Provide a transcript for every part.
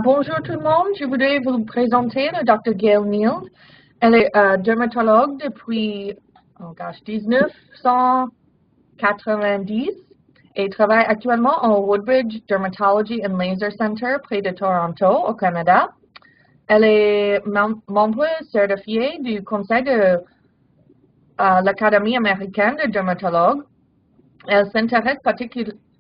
Bonjour tout le monde, je voudrais vous présenter le Dr. Gail Nield. Elle est dermatologue depuis 1990 et travaille actuellement au Woodbridge Dermatology and Laser Center près de Toronto, au Canada. Elle est membre certifiée du conseil de l'Académie américaine de dermatologue. Elle s'intéresse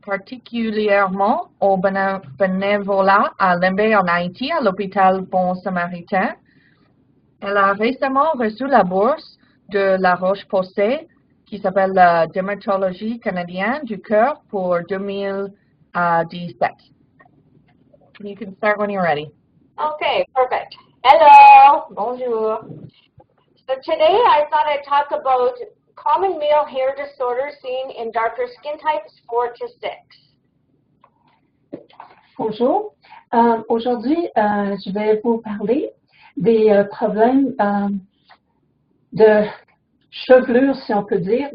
particulièrement au bénévolat à Limbé en Haïti, à l'hôpital Bon Samaritain. Elle a récemment reçu la bourse de La Roche-Posay qui s'appelle la Dermatologie canadienne du cœur pour 2017. You can start when you're ready. Okay, perfect. Hello, bonjour. So today I thought I'd talk about common male hair disorders seen in darker skin types 4 to 6. Bonjour. Aujourd'hui, je vais vous parler des problèmes de chevelure, si on peut dire,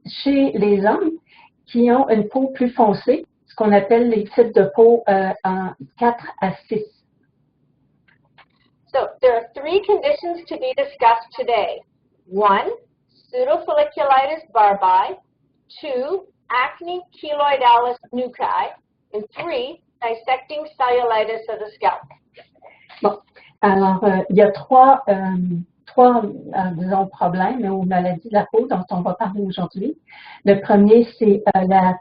chez les hommes qui ont une peau plus foncée, ce qu'on appelle les types de peau en 4 à 6. So there are 3 conditions to be discussed today. 1, pseudofolliculitis barbae. 2, acne keloidalis nuclei. And 3, dissecting cellulitis of the scalp. Bon, alors il y a trois disons, problèmes ou maladies de la peau dont on va parler aujourd'hui. Le premier, c'est la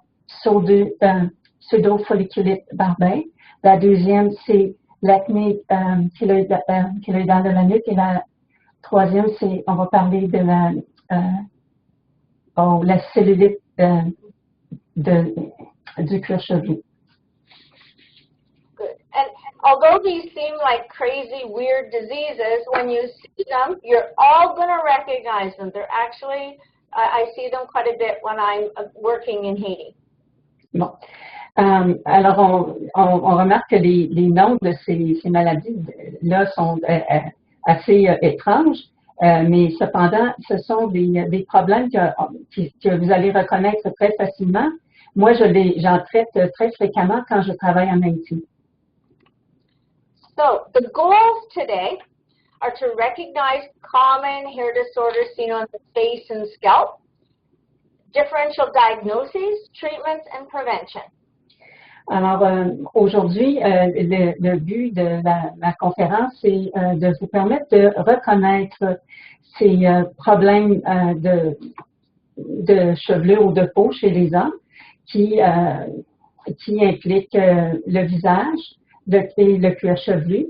pseudofolliculite barbae. La deuxième, c'est l'acné keloïdale de la nuque. Et la troisième, c'est, on va parler de la cellulite du cuir chevelu. Good. And although these seem like crazy, weird diseases, when you see them, you're all going to recognize them. They're actually, I see them quite a bit when I'm working in Haiti. Bon. Alors, on remarque que les noms de ces maladies-là sont assez étranges, mais cependant, ce sont des problèmes que vous allez reconnaître très facilement. Moi, j'en traite très fréquemment quand je travaille en Haïti. So, the goals today are to recognize common hair disorders seen on the face and scalp, differential diagnoses, treatments, and prevention. Alors, aujourd'hui, le but de ma conférence, c'est de vous permettre de reconnaître ces problèmes de chevelure ou de peau chez les hommes qui impliquent le visage, le cuir chevelu.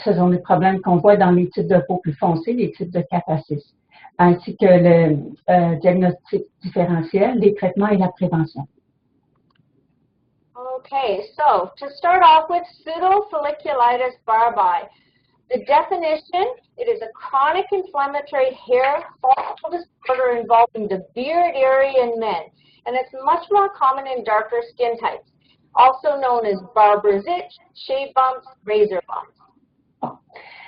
Ce sont des problèmes qu'on voit dans les types de peau plus foncés, les types de 4 à 6, ainsi que le diagnostic différentiel, les traitements et la prévention. Okay, so to start off with pseudofolliculitis barbae. The definition, it is a chronic inflammatory hair follicle disorder involving the beard area in men, and it's much more common in darker skin types, also known as barber's itch, shave bumps, razor bumps. Bon.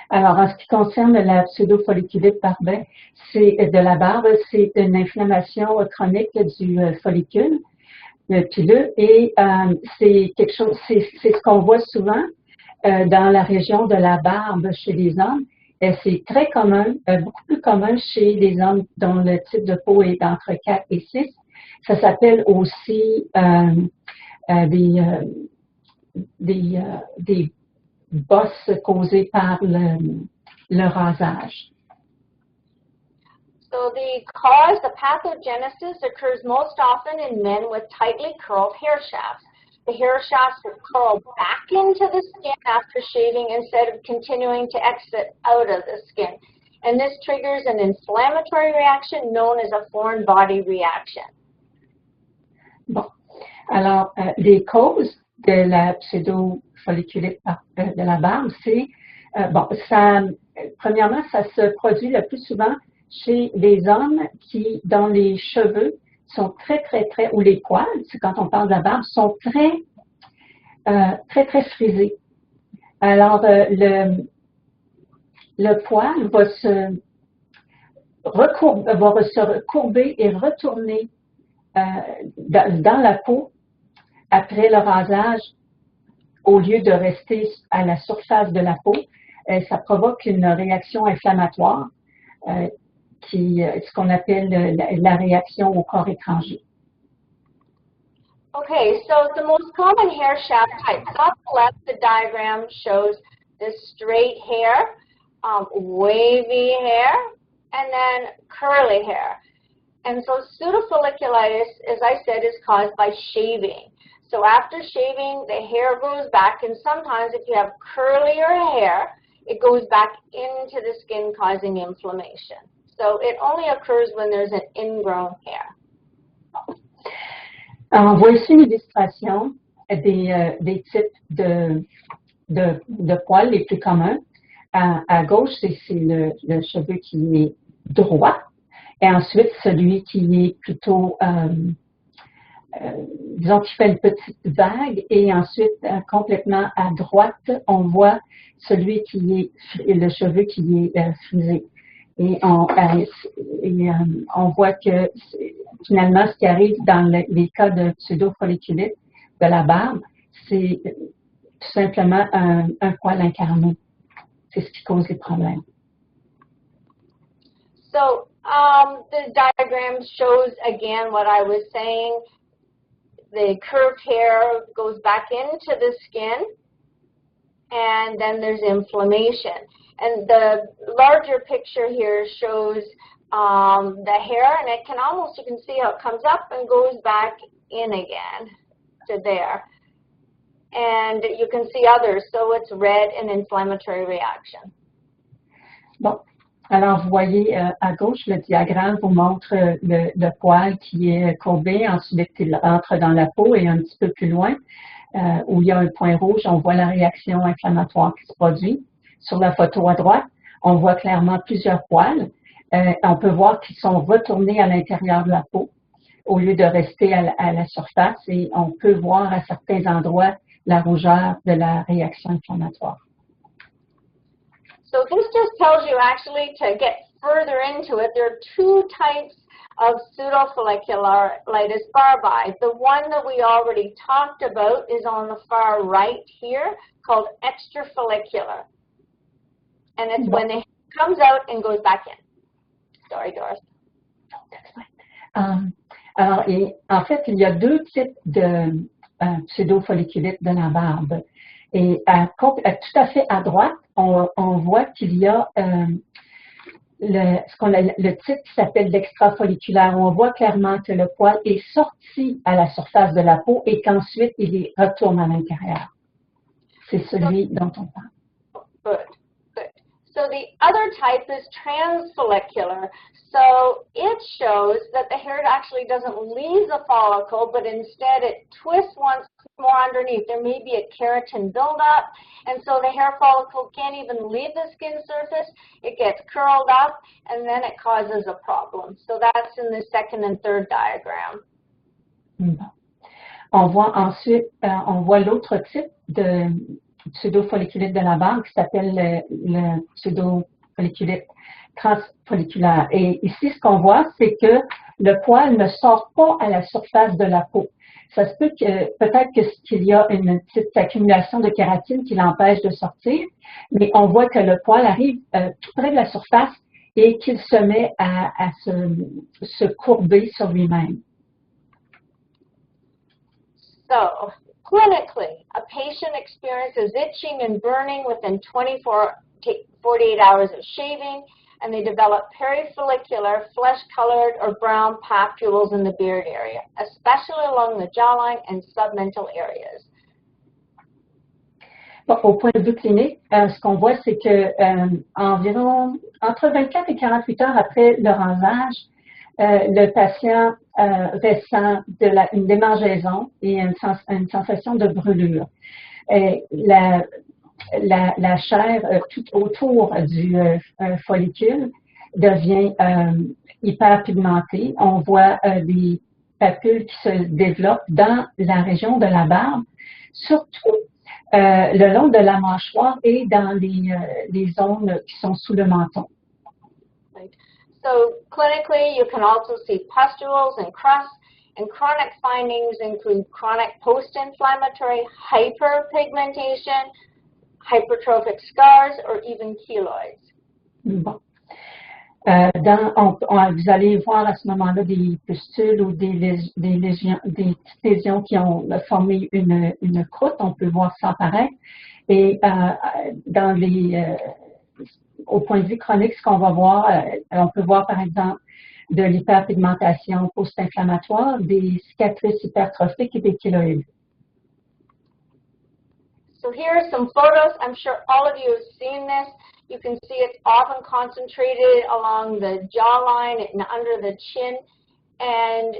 Alors, en ce qui concerne la pseudofolliculite barbae, c'est de la barbe, c'est une inflammation chronique du follicule pileux et c'est quelque chose, c'est ce qu'on voit souvent dans la région de la barbe chez les hommes. C'est très commun, beaucoup plus commun chez les hommes dont le type de peau est entre 4 et 6. Ça s'appelle aussi des bosses causées par le rasage. So the cause, the pathogenesis occurs most often in men with tightly curled hair shafts. The hair shafts will curl back into the skin after shaving instead of continuing to exit out of the skin. And this triggers an inflammatory reaction known as a foreign body reaction. Bon. Alors, les causes de la pseudofolliculite de la barbe, c'est, premièrement, ça se produit le plus souvent chez les hommes dont les cheveux sont très, ou les poils, c'est quand on parle de la barbe, sont très frisés. Alors, le poil va se recourber et retourner dans la peau après le rasage au lieu de rester à la surface de la peau, ça provoque une réaction inflammatoire, ce qu'on appelle la réaction au corps étranger. Okay, so the most common hair shaft types. On the left, the diagram shows this straight hair, wavy hair, and then curly hair. And so pseudofolliculitis, as I said, is caused by shaving. So after shaving, the hair grows back, and sometimes if you have curlier hair, it goes back into the skin, causing inflammation. So it only occurs when there's an ingrown hair. On voit ici une illustration des types de poils les plus communs. À gauche, c'est le cheveu qui est droit, et ensuite celui qui est plutôt, disons, qui fait une petite vague, et ensuite complètement à droite, on voit celui qui est le cheveu qui est frisé. Et on voit que finalement, ce qui arrive dans les cas de pseudofolliculite de la barbe, c'est tout simplement un poil incarné. C'est ce qui cause les problèmes. So the diagram shows again what I was saying. The curved hair goes back into the skin, and then there's inflammation. And the larger picture here shows the hair, and it can almost, you can see how it comes up and goes back in again to there. And you can see others, so it's red and inflammatory reaction. Bon, alors vous voyez à gauche, le diagramme vous montre le poil qui est courbé, ensuite il entre dans la peau, et un petit peu plus loin, où il y a un point rouge, on voit la réaction inflammatoire qui se produit. Sur la photo à droite, on voit clairement plusieurs poils. On peut voir qu'ils sont retournés à l'intérieur de la peau au lieu de rester à la surface, et on peut voir à certains endroits la rougeur de la réaction inflammatoire. So this just tells you actually to get further into it, there are two types of pseudofolliculitis barbae. The one that we already talked about is on the far right here, called extrafollicular. And it's when it comes out and goes back in. Sorry, Doris. Alors, en fait, il y a deux types de pseudofolliculite de la barbe. Et tout à fait à droite, on voit qu'il y a le type qui s'appelle l'extrafolliculaire. On voit clairement que le poil est sorti à la surface de la peau et qu'ensuite il retourne à l'intérieur. C'est celui dont on parle. Good. So the other type is transfollicular. So it shows that the hair actually doesn't leave the follicle, but instead it twists once more underneath. There may be a keratin buildup, and so the hair follicle can't even leave the skin surface. It gets curled up, and then it causes a problem. So that's in the second and third diagram. On voit ensuite, on voit l'autre type de pseudofolliculite de la barbe qui s'appelle le pseudofolliculite transfolliculaire. Et ici, ce qu'on voit, c'est que le poil ne sort pas à la surface de la peau. Ça se peut que, peut-être qu'il y a une petite accumulation de kératine qui l'empêche de sortir, mais on voit que le poil arrive tout près de la surface et qu'il se met à se courber sur lui-même. So, clinically, a patient experiences itching and burning within 24 to 48 hours of shaving, and they develop perifollicular, flesh-colored, or brown papules in the beard area, especially along the jawline and submental areas. Bon, au point de vue clinique, ce qu'on voit, c'est que environ entre 24 et 48 heures après le rasage, le patient ressent une démangeaison et une sensation de brûlure. La chair tout autour du follicule devient hyper pigmentée. On voit des papules qui se développent dans la région de la barbe, surtout le long de la mâchoire et dans les zones qui sont sous le menton. So clinically, you can also see pustules and crusts And chronic findings include chronic post-inflammatory hyperpigmentation, hypertrophic scars, or even keloids. Bon. Vous allez voir à ce moment-là des pustules ou des petites lésions qui ont formé une croûte. On peut voir ça apparaître. Et au point de vue chronique, ce qu'on va voir, on peut voir par exemple de l'hyperpigmentation post-inflammatoire, des cicatrices hypertrophiques et des kéloïdes. So here are some photos. I'm sure all of you have seen this. You can see it's often concentrated along the jawline and under the chin. And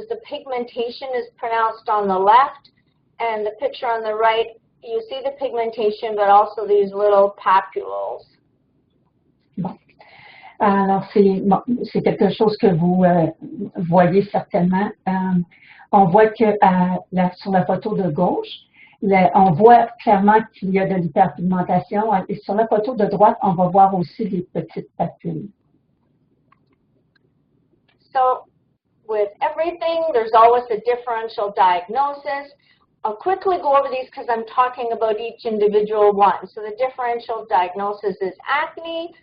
the pigmentation is pronounced on the left. And the picture on the right, you see the pigmentation, but also these little papules. Bon. Alors, c'est quelque chose que vous voyez certainement. On voit que sur la photo de gauche, on voit clairement qu'il y a de l'hyperpigmentation. Et sur la photo de droite, on va voir aussi les petites papules. So, with everything, there's always a differential diagnosis. I'll quickly go over these because I'm talking about each individual one. So the differential diagnosis is acne,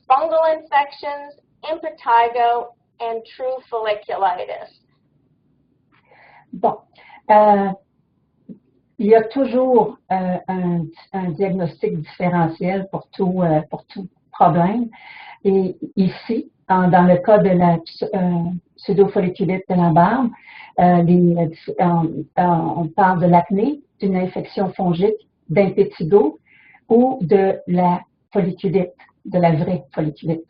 fungal infections, impetigo, and true folliculitis. Bon. Il y a toujours un diagnostic différentiel pour tout problème. Et ici, dans le cas de la pseudofolliculite de la barbe, on parle de l'acné, d'une infection fongique, d'impétigo ou de la folliculite, de la vraie folliculite.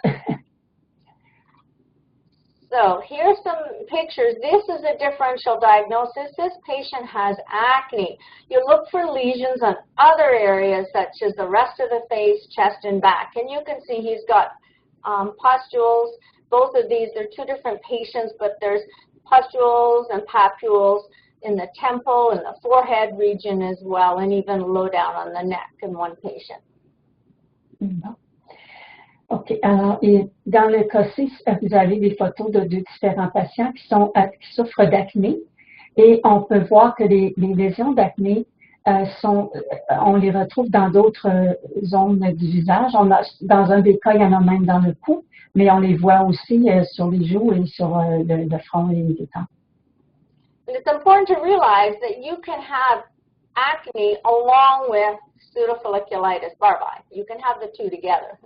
So here's some pictures. This is a differential diagnosis. This patient has acne. You look for lesions on other areas such as the rest of the face, chest, and back. And you can see he's got pustules. Both of these, they're two different patients, but there's pustules and papules in the temple and the forehead region as well, and even low down on the neck in one patient. OK. Alors, dans le cas 6, vous avez des photos de deux différents patients qui souffrent d'acné. Et on peut voir que les lésions d'acné, on les retrouve dans d'autres zones du visage. Dans un des cas, il y en a même dans le cou, mais on les voit aussi sur les joues et sur le front et les tempes. It's important to realize that you can have acne along with pseudofolliculitis barbae. You can have the two together.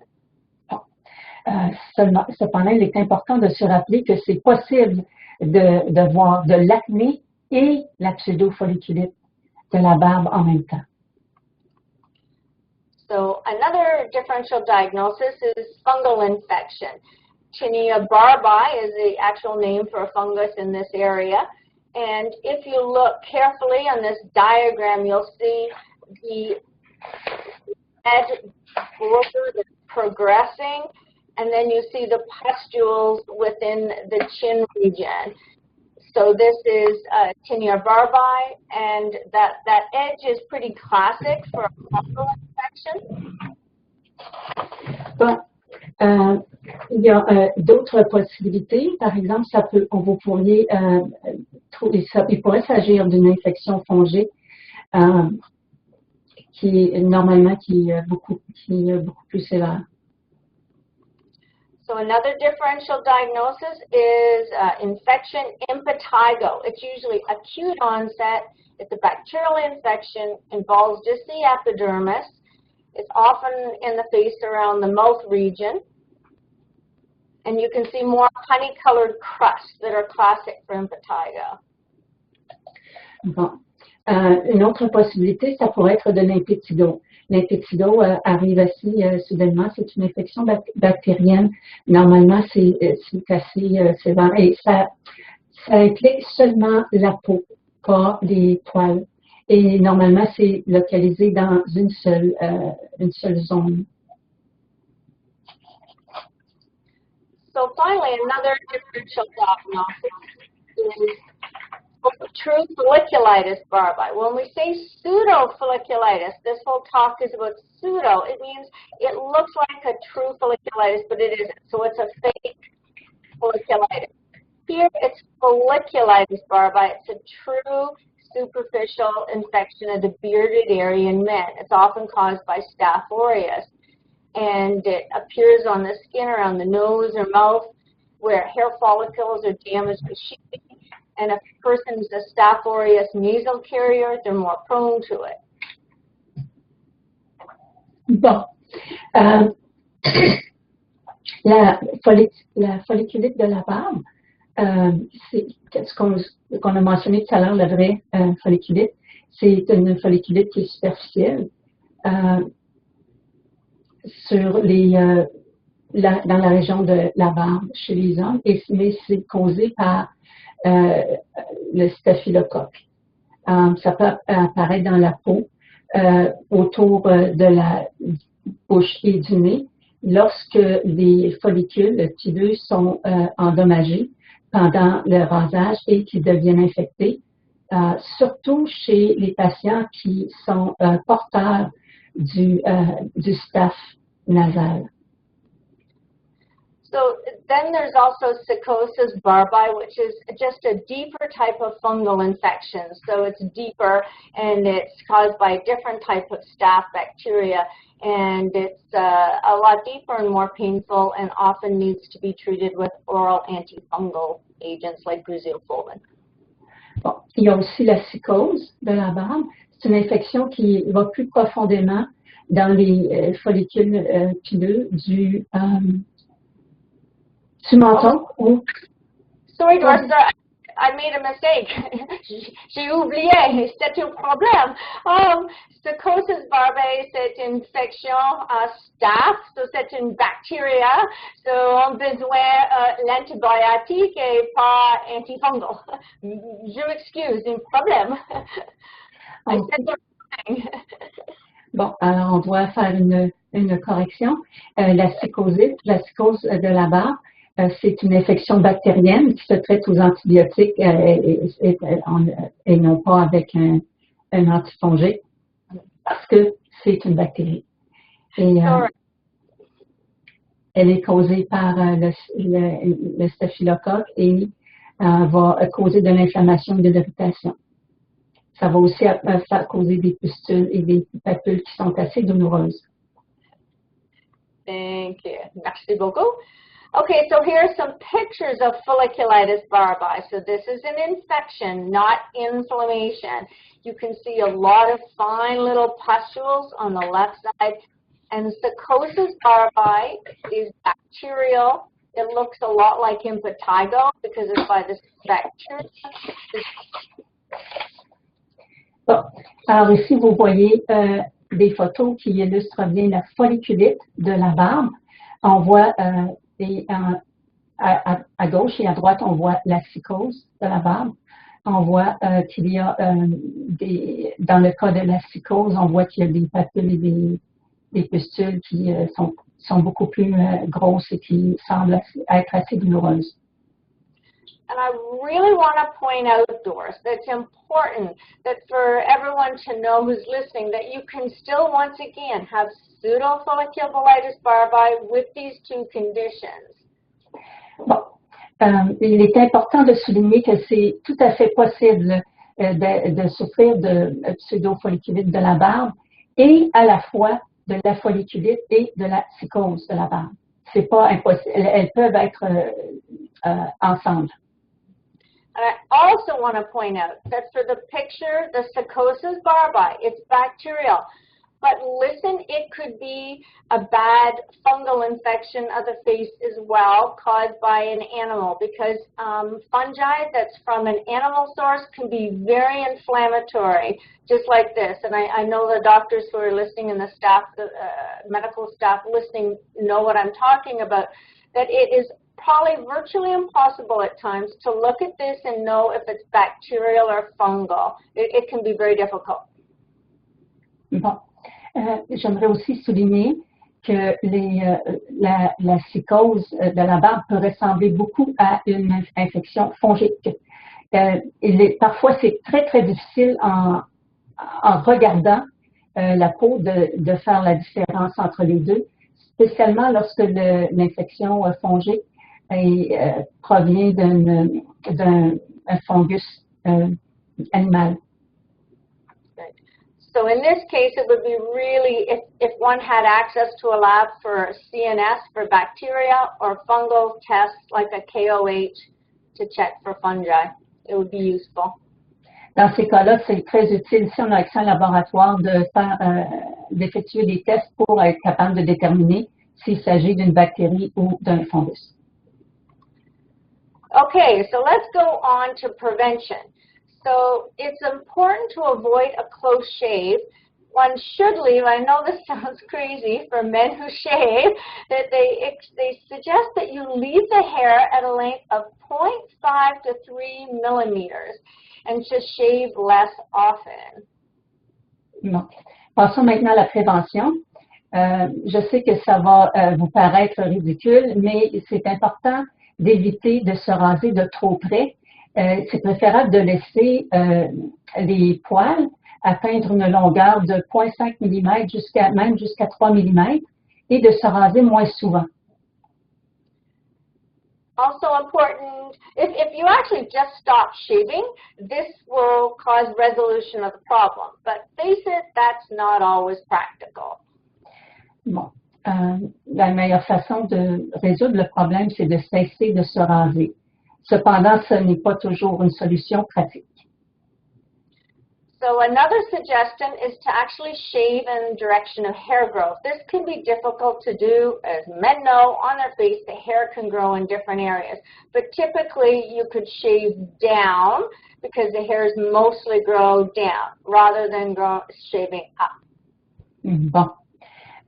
Cependant, il est important de se rappeler que c'est possible de voir de l'acné et la pseudofolliculite de la barbe en même temps. So another differential diagnosis is fungal infection. Tinea barbae is the actual name for a fungus in this area. And if you look carefully on this diagram, you'll see the red border that's progressing. And then you see the pustules within the chin region. So this is Tinea barbae, and that edge is pretty classic for a fungal infection. Bon, il y a d'autres possibilités. Par exemple, vous pourriez trouver ça. Il pourrait s'agir d'une infection fongique qui est beaucoup plus sévère. So another differential diagnosis is infection impetigo. It's usually acute onset. It's a bacterial infection, involves just the epidermis. It's often in the face around the mouth region. And you can see more honey-colored crusts that are classic for impetigo. Bon. Une autre possibilité, ça pourrait être de l'impétigo. L'impétigo arrive assez soudainement, c'est une infection bactérienne. Normalement, c'est assez sévère et ça implique seulement la peau, pas les poils. Et normalement, c'est localisé dans une seule zone. So finally, another differential diagnosis is true folliculitis barbae. When we say pseudofolliculitis, this whole talk is about pseudo. It means it looks like a true folliculitis, but it isn't. So it's a fake folliculitis. Here it's folliculitis barbae. It's a true superficial infection of the bearded area in men. It's often caused by Staph aureus, and it appears on the skin around the nose or mouth where hair follicles are damaged with sheathing. And if a person is a Staph aureus nasal carrier, they're more prone to it. Bon. La folliculite de la barbe, c'est ce qu'on a mentionné tout à l'heure, la vraie folliculite. C'est une folliculite qui est superficielle sur dans la région de la barbe chez les hommes, mais c'est causé par le staphylocoque. Ça peut apparaître dans la peau, autour de la bouche et du nez, lorsque les follicules pileux sont endommagés pendant le rasage et qu'ils deviennent infectés, surtout chez les patients qui sont porteurs du staph nasal. So then there's also Psychosis barbae, which is just a deeper type of fungal infection. So it's deeper, and it's caused by a different type of staph bacteria, and it's a lot deeper and more painful, and often needs to be treated with oral antifungal agents like Brazil-Fulvin. Bon, il y a aussi la psychose de la barbe. C'est une infection qui va plus profondément dans les follicules pileux du menton. Sorry, Doris, I made a mistake. J'ai oublié, c'est un problème. Psychosis barbae, c'est une infection staph, so c'est une bactéria, so on a besoin l'antibiotique et pas antifungal. Je m'excuse, un problème. I said the wrong thing. Bon, alors on doit faire une correction. La psychose de la barbe, c'est une infection bactérienne qui se traite aux antibiotiques et non pas avec un antifongique parce que c'est une bactérie. Et elle est causée par le staphylocoque et va causer de l'inflammation et de l'irritation. Ça va aussi causer des pustules et des papules qui sont assez douloureuses. Thank you. Merci beaucoup. Okay, so here are some pictures of folliculitis barbae. So this is an infection, not inflammation. You can see a lot of fine little pustules on the left side. And Psychosis barbae is bacterial. It looks a lot like impetigo because it's by this bacteria. Bon. Alors ici, vous voyez des photos qui illustrent bien la folliculite de la barbe. On voit à gauche et à droite, on voit la psychose de la barbe. On voit qu'il y a dans le cas de la psychose, on voit qu'il y a des papules et des pustules qui sont beaucoup plus grosses et qui semblent être assez douloureuses. And I really want to point out, Doris, that it's important that for everyone to know who's listening that you can still, once again, have pseudofolliculitis barbae with these two conditions. Bon. Il est important de souligner que c'est tout à fait possible de souffrir de pseudofolliculite de la barbe et à la fois de la folliculite et de la psychose de la barbe. C'est pas impossible. Elles peuvent être ensemble. And I also want to point out that for the picture, the Psychosis barbae, it's bacterial. But listen, it could be a bad fungal infection of the face as well caused by an animal because fungi that's from an animal source can be very inflammatory, just like this. And I know the doctors who are listening and the staff, the medical staff listening know what I'm talking about, that it is probably virtually impossible at times to look at this and know if it's bacterial or fungal. It can be very difficult. Bon. J'aimerais aussi souligner que la psychose de la barbe peut ressembler beaucoup à une infection fongique. Parfois, c'est très, très difficile en regardant la peau de faire la différence entre les deux, spécialement lorsque l'infection fongique provient d'un fungus animal. So in this case, it would be really, if one had access to a lab for CNS for bacteria or fungal tests like a KOH to check for fungi, it would be useful. Dans ces cas-là, c'est très utile si on a accès à un laboratoire de faire, d'effectuer des tests pour être capable de déterminer s'il s'agit d'une bactérie ou d'un fungus. Okay, so let's go on to prevention. So it's important to avoid a close shave. One should leave, I know this sounds crazy for men who shave, that they suggest that you leave the hair at a length of 0.5 to 3 millimeters and just shave less often. Bon. Passons maintenant à la prévention. Je sais que ça va vous paraître ridicule, mais c'est important d'éviter de se raser de trop près. C'est préférable de laisser les poils atteindre une longueur de 0.5 mm jusqu'à 3 mm et de se raser moins souvent. Also important, if you actually just stop shaving, this will cause resolution of the problem. But face it, that's not always practical. Bon. La meilleure façon de résoudre le problème, c'est de cesser de se raser. Cependant, ce n'est pas toujours une solution pratique. So another suggestion is to actually shave in the direction of hair growth. This can be difficult to do. As men know, on their face, the hair can grow in different areas. But typically, you could shave down because the hairs mostly grow down rather than shaving up. Bon.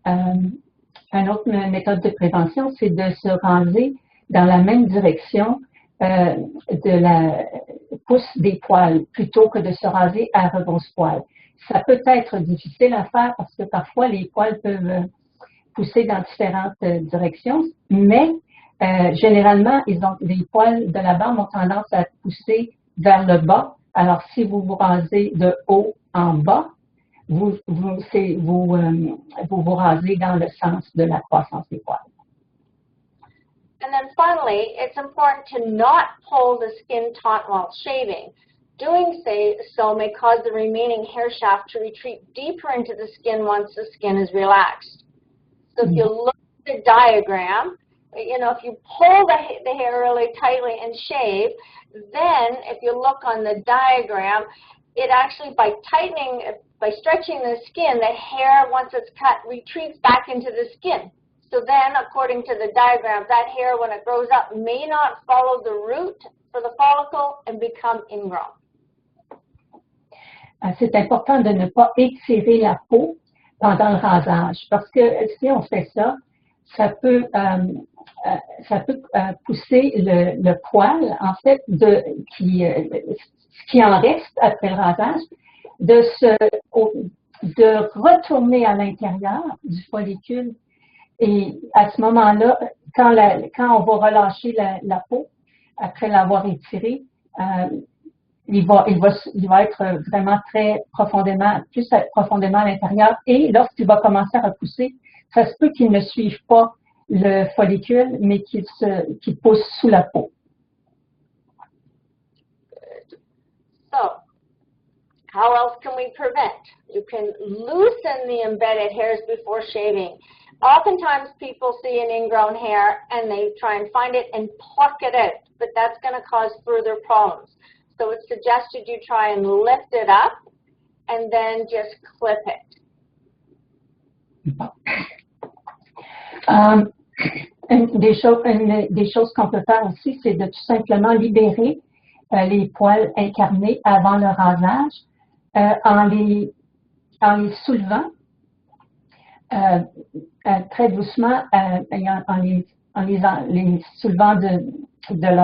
Une autre méthode de prévention, c'est de se raser dans la même direction de la pousse des poils plutôt que de se raser à rebrousse-poil. Ça peut être difficile à faire parce que parfois les poils peuvent pousser dans différentes directions, mais généralement, les poils de la barbe ont tendance à pousser vers le bas. Alors, si vous vous rasez de haut en bas, vous rasez dans le sens de la croissance des poils. And then finally, it's important to not pull the skin taut while shaving. Doing so may cause the remaining hair shaft to retreat deeper into the skin once the skin is relaxed. So if you look at the diagram, you know, if you pull the hair really tightly and shave, then if you look on the diagram, it actually, by stretching the skin, the hair, once it's cut, retreats back into the skin. So then, according to the diagram, that hair, when it grows up, may not follow the root for the follicle and become ingrown. C'est important de ne pas étirer la peau pendant le rasage parce que si on fait ça, ça peut pousser le poil, en fait, ce qui en reste après le rasage, de retourner à l'intérieur du follicule. Et à ce moment-là, quand on va relâcher la peau, après l'avoir étirée, il va être vraiment plus profondément à l'intérieur. Et lorsqu'il va commencer à repousser, ça se peut qu'il ne suive pas le follicule, mais qu'il pousse sous la peau. So, how else can we prevent? You can loosen the embedded hairs before shaving. Oftentimes people see an ingrown hair and they try and find it and pluck it out, but that's going to cause further problems. So it's suggested you try and lift it up and then just clip it. Des choses qu'on peut faire aussi, c'est de tout simplement libérer les poils incarnés avant le rasage en les soulevant très doucement, en les soulevant de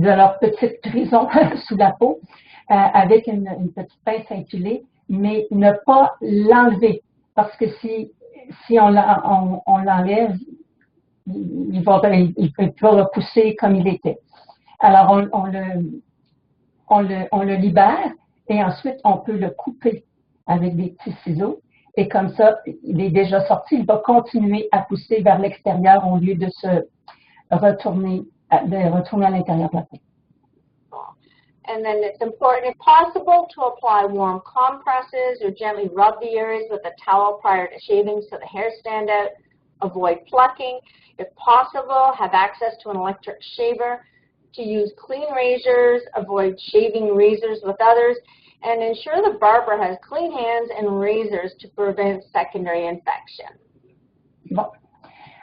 leur petite prison sous la peau avec une petite pince inculée, mais ne pas l'enlever parce que si on l'enlève, il peut repousser comme il était. Alors on le libère et ensuite on peut le couper avec des petits ciseaux Et comme ça, il est déjà sorti, il va continuer à pousser vers l'extérieur au lieu de se retourner à l'intérieur de la peau. And then it's important, if possible, to apply warm compresses or gently rub the areas with a towel prior to shaving so the hairs stand out. Avoid plucking. If possible, have access to an electric shaver. To use clean razors, avoid shaving razors with others, and ensure the barber has clean hands and razors to prevent secondary infection. Bon.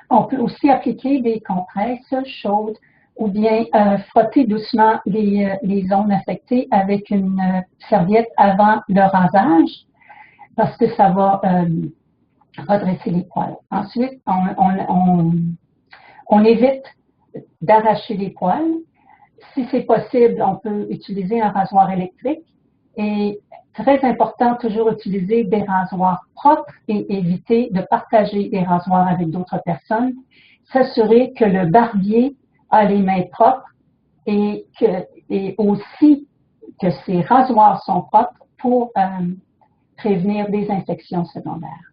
On peut aussi appliquer des compresses chaudes ou bien frotter doucement les zones affectées avec une serviette avant le rasage parce que ça va redresser les poils. Ensuite, on évite d'arracher les poils. Si c'est possible, on peut utiliser un rasoir électrique et très important, toujours utiliser des rasoirs propres et éviter de partager des rasoirs avec d'autres personnes. S'assurer que le barbier a les mains propres et aussi que ces rasoirs sont propres pour prévenir des infections secondaires.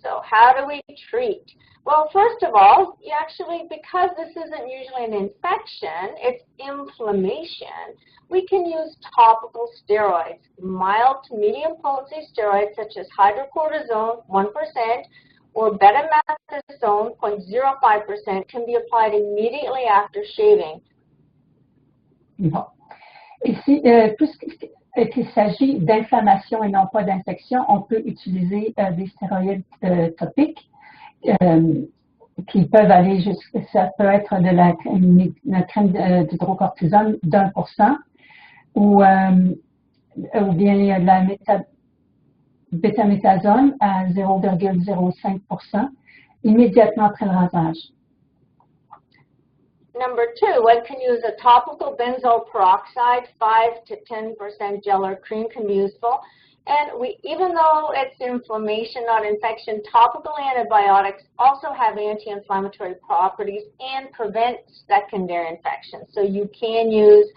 So how do we treat? Well, first of all, you actually, because this isn't usually an infection, it's inflammation, we can use topical steroids. Mild to medium potency steroids such as hydrocortisone, 1%, or betamethasone, 0.05%, can be applied immediately after shaving. Bon. Ici, puisqu'il s'agit d'inflammation et non pas d'infection, on peut utiliser des stéroïdes topiques qui peuvent aller jusqu'à, ça peut être de la crème d'hydrocortisone d'1% ou bien de la bétaméthasone à 0,05% immédiatement après le rasage. Number 2, one can use a topical benzoyl peroxide, 5 to 10% gel or cream can be useful. And even though it's inflammation, not infection, topical antibiotics also have anti-inflammatory properties and prevent secondary infections. So you can use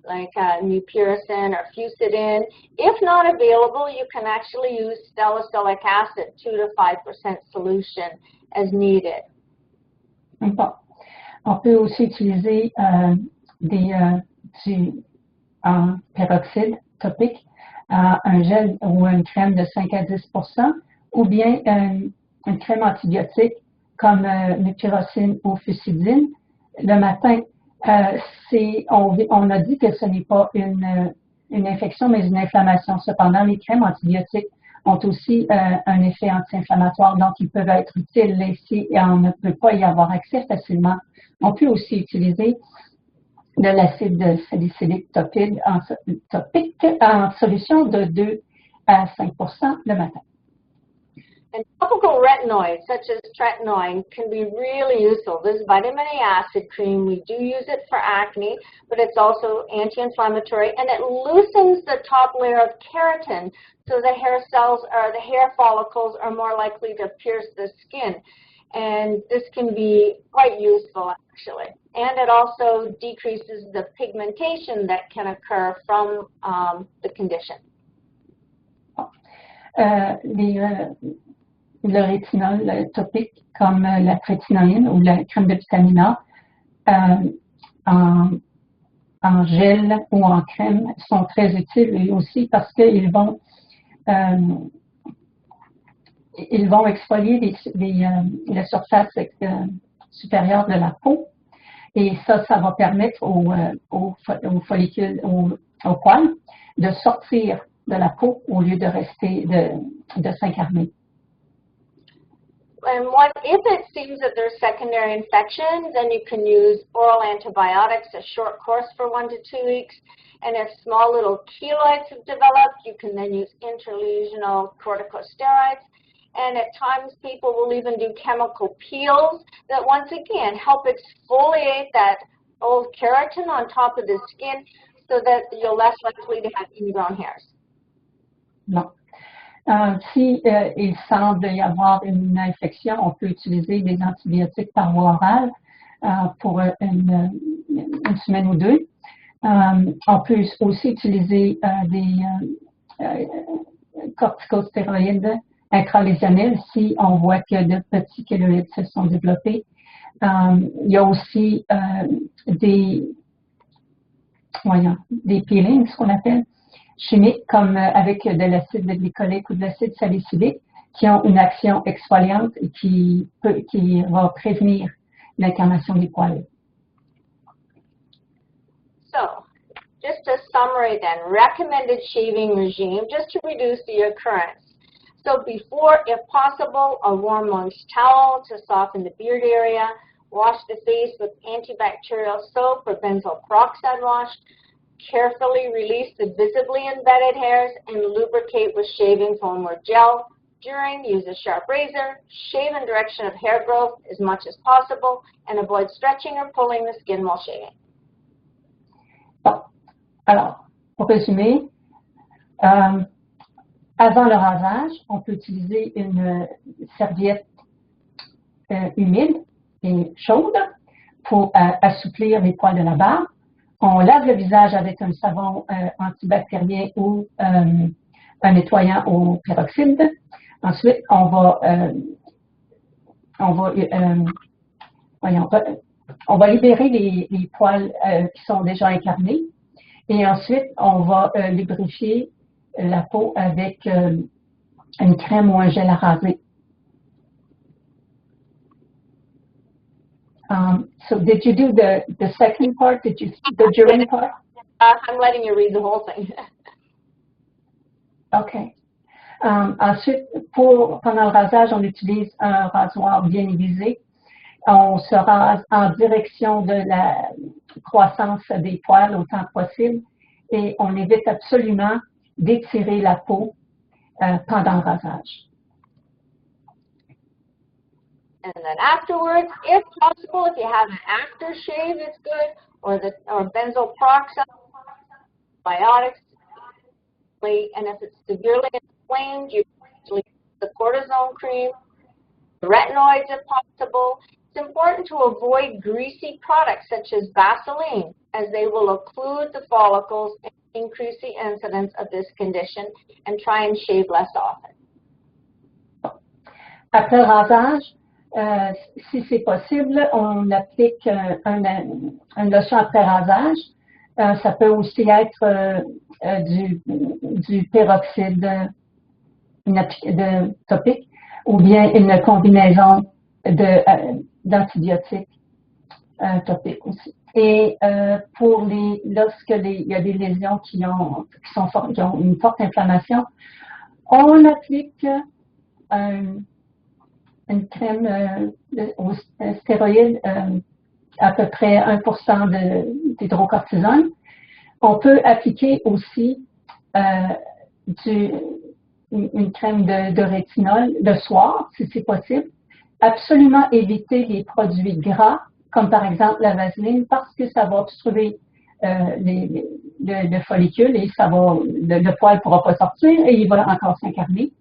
like mupirocin or fusidin. If not available, you can actually use salicylic acid, 2 to 5% solution as needed. Bon. On peut aussi utiliser du peroxyde topique, un gel ou une crème de 5 à 10%, ou bien une crème antibiotique comme mupirocin ou fusidine. Le matin, on a dit que ce n'est pas une infection, mais une inflammation. Cependant, les crèmes antibiotiques ont aussi un effet anti-inflammatoire, donc ils peuvent être utiles ici et on ne peut pas y avoir accès facilement. On peut aussi utiliser de l'acide salicylique topique en solution de 2 à 5% le matin. And topical retinoids, such as tretinoin, can be really useful. This vitamin A acid cream, we do use it for acne, but it's also anti-inflammatory, and it loosens the top layer of keratin, so the hair cells or the hair follicles are more likely to pierce the skin. And this can be quite useful, actually. And it also decreases the pigmentation that can occur from the condition. Le rétinol topique, comme la trétinoïne ou la crème de vitamine A, en gel ou en crème, sont très utiles aussi parce qu'ils vont exfolier la surface supérieure de la peau. Et ça va permettre aux follicules, aux poils, de sortir de la peau au lieu de rester, de s'incarner. And if it seems that there's secondary infection, then you can use oral antibiotics, a short course for 1 to 2 weeks. And if small little keloids have developed, you can then use interlesional corticosteroids. And at times, people will even do chemical peels that, once again, help exfoliate that old keratin on top of the skin so that you're less likely to have ingrown hairs. Non. Si il semble y avoir une infection, on peut utiliser des antibiotiques par voie orale pour une semaine ou deux. On peut aussi utiliser corticostéroïdes intralésionnels si on voit que de petits kéloïdes se sont développés. Il y a aussi des peelings, ce qu'on appelle, chimiques, comme avec de l'acide glycolique ou de l'acide salicylique, qui ont une action exfoliante et qui va prévenir l'incarnation des poils. So, just a summary then, recommended shaving regime just to reduce the occurrence. So before, if possible, a warm moist towel to soften the beard area. Wash the face with antibacterial soap or benzoyl peroxide wash. Carefully release the visibly embedded hairs and lubricate with shaving foam or gel. During, use a sharp razor. Shave in direction of hair growth as much as possible and avoid stretching or pulling the skin while shaving. Bon. Alors, pour résumer, avant le rasage, on peut utiliser une serviette humide et chaude pour assouplir les poils de la barbe. On lave le visage avec un savon antibactérien ou un nettoyant au peroxyde. Ensuite, on va libérer les poils qui sont déjà incarnés. Et ensuite, on va lubrifier la peau avec une crème ou un gel à raser. So did you do the second part? Did you the during part? I'm letting you read the whole thing. OK. Ensuite, pendant le rasage, on utilise un rasoir bien aiguisé. On se rase en direction de la croissance des poils autant que possible et on évite absolument d'étirer la peau pendant le rasage. And then afterwards, if possible, if you have an aftershave, it's good, or benzoyl peroxide, biotics, and if it's severely inflamed, you use the cortisone cream, retinoids if possible. It's important to avoid greasy products such as Vaseline, as they will occlude the follicles and increase the incidence of this condition, and try and shave less often. Après le rasage, si c'est possible, on applique un lotion après rasage. Ça peut aussi être du peroxyde topique ou bien une combinaison d'antibiotiques topiques aussi. Et lorsque il y a des lésions qui ont une forte inflammation, on applique une crème aux stéroïdes, à peu près 1% d'hydrocortisone. On peut appliquer aussi une crème de rétinol le soir, si c'est possible. Absolument éviter les produits gras, comme par exemple la vaseline, parce que ça va obstruer le follicule et le poil ne pourra pas sortir et il va encore s'incarner.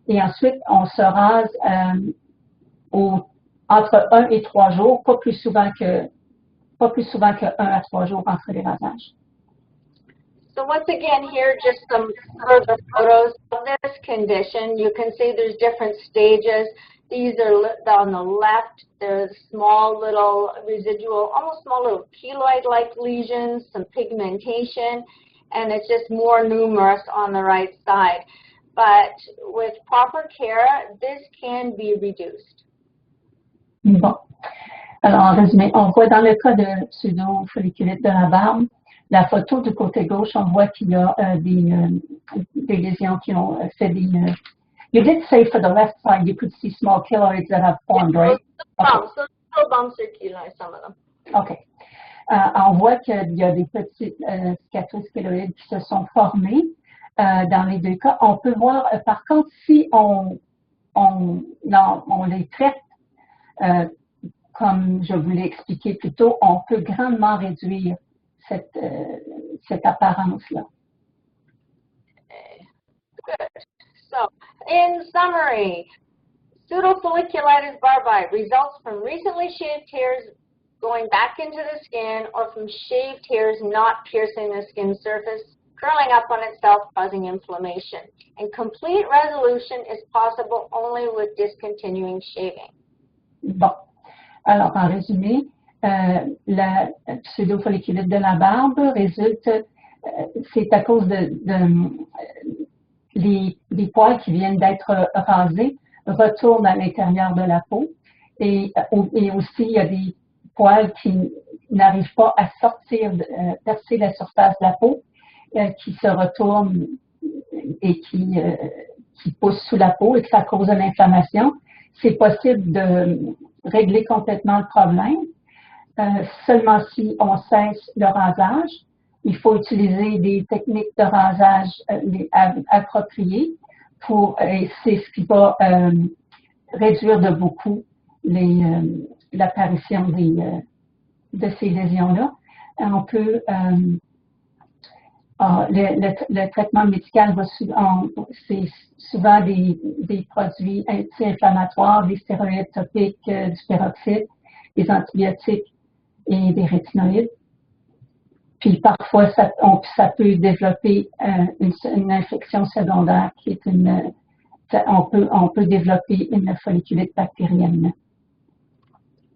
Et ensuite, on se rase entre 1 et 3 jours, pas plus souvent que 1 à 3 jours entre les rasages. So once again here, just some further photos of this condition. You can see there's different stages. These are on the left. There's small little residual, almost small little keloid-like lesions, some pigmentation, and it's just more numerous on the right side. But with proper care, this can be reduced. Bon. Alors, en résumé, on voit dans le cas de pseudo-folliculite de la barbe, la photo du côté gauche, on voit qu'il y a des lésions qui ont fait des... You did say for the left side you could see small keloids that have formed, right? Bumps, okay. Little bumps or keloids, some of them. OK. On voit qu'il y a des petites cicatrices kéloïdes qui se sont formées dans les deux cas. On peut voir, par contre, si on les traite comme je vous l'ai expliqué plus tôt, on peut grandement réduire cette apparence-là. Good. So, in summary, pseudofolliculitis barbae results from recently shaved hairs going back into the skin or from shaved hairs not piercing the skin surface curling up on itself, causing inflammation. And complete resolution is possible only with discontinuing shaving. Bon. Alors, en résumé, la pseudofolliculite de la barbe résulte, c'est à cause les poils qui viennent d'être rasés retournent à l'intérieur de la peau et aussi il y a des poils qui n'arrivent pas à sortir, percer la surface de la peau, qui se retournent et qui poussent sous la peau et que ça cause de l'inflammation. C'est possible de régler complètement le problème seulement si on cesse le rasage. Il faut utiliser des techniques de rasage appropriées et c'est ce qui va réduire de beaucoup l'apparition de ces lésions-là. On peut le traitement médical c'est souvent des produits anti-inflammatoires, des stéroïdes topiques, du peroxyde, des antibiotiques et des rétinoïdes. Puis parfois, ça peut développer une infection secondaire qui est on peut développer une folliculite bactérienne.